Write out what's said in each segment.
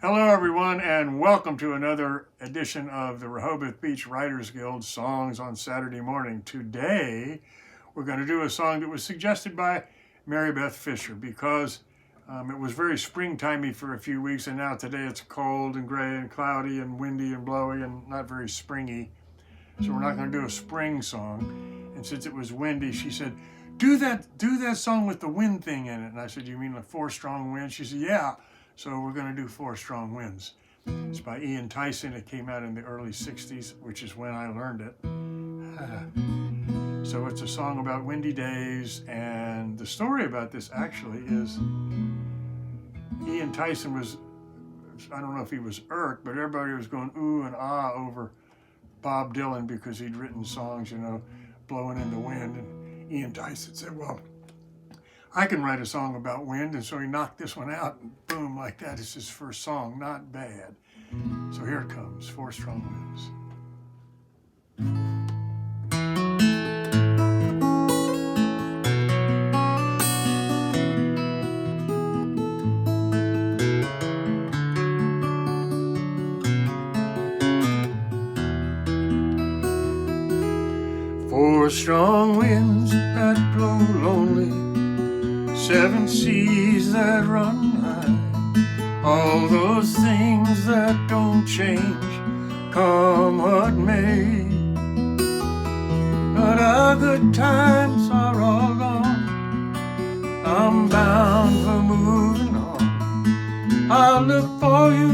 Hello, everyone, and welcome to another edition of the Rehoboth Beach Writers Guild Songs on Saturday Morning. Today, we're going to do a song that was suggested by Mary Beth Fisher because it was very springtimey for a few weeks, and now today it's cold and gray and cloudy and windy and blowy and not very springy. So we're not going to do a spring song. And since it was windy, she said, do that song with the wind thing in it. And I said, you mean the Four Strong Winds? She said, yeah. So we're going to do Four Strong Winds. It's by Ian Tyson. It came out in the early 60s, which is when I learned it. So it's a song about windy days, and the story about this actually is Ian Tyson was, I don't know if he was irked, but everybody was going ooh and ah over Bob Dylan because he'd written songs, blowing in the wind. And Ian Tyson said, well, I can write a song about wind, and so he knocked this one out, and boom, like that. It's his first song, not bad. So here it comes, Four Strong Winds. Four strong winds that blow lonely, seven seas that run high, all those things that don't change, come what may. But our good times are all gone, I'm bound for moving on. I'll look for you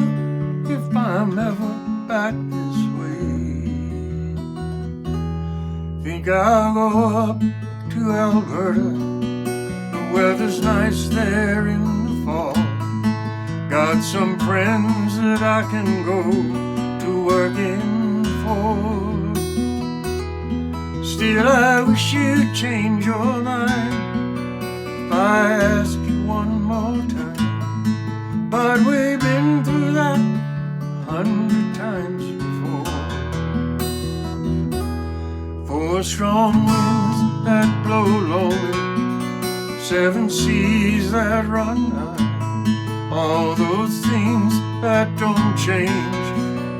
if I'm ever back this way. Think I'll go up to Alberta, weather's nice there in the fall. Got some friends that I can go to working for. Still I wish you'd change your mind if I ask you one more time. But we've been through that 100 times before. Four strong winds that blow lonely, seven seas that run high, all those things that don't change,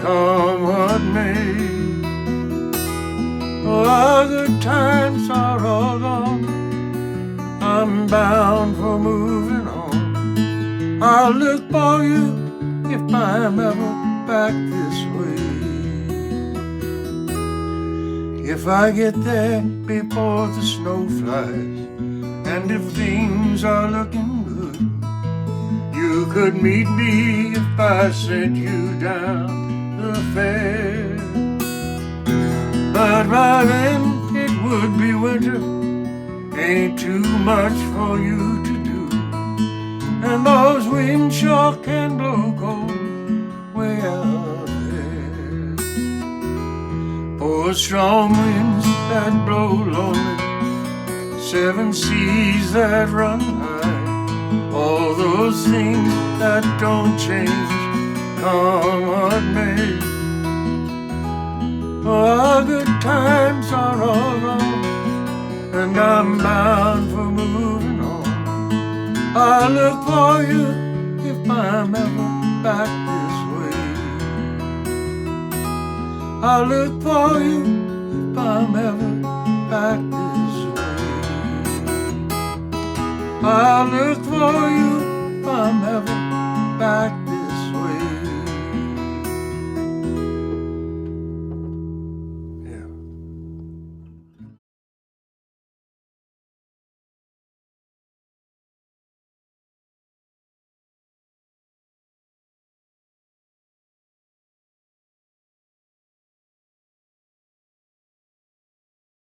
come what may. Oh, our good times are all gone, I'm bound for moving on. I'll look for you if I'm ever back this way. If I get there before the snow flies, and if things are looking good, you could meet me if I sent you down the fair. But by then it would be winter, ain't too much for you to do, and those winds sure can blow cold way out there. Four strong winds that blow lonely, seven seas that run high, all those things that don't change, come what may. Oh, our good times are all gone, and I'm bound for moving on. I'll look for you if I'm ever back this way. I'll look for you if I'm ever back this way. I'll look for you if I'm ever back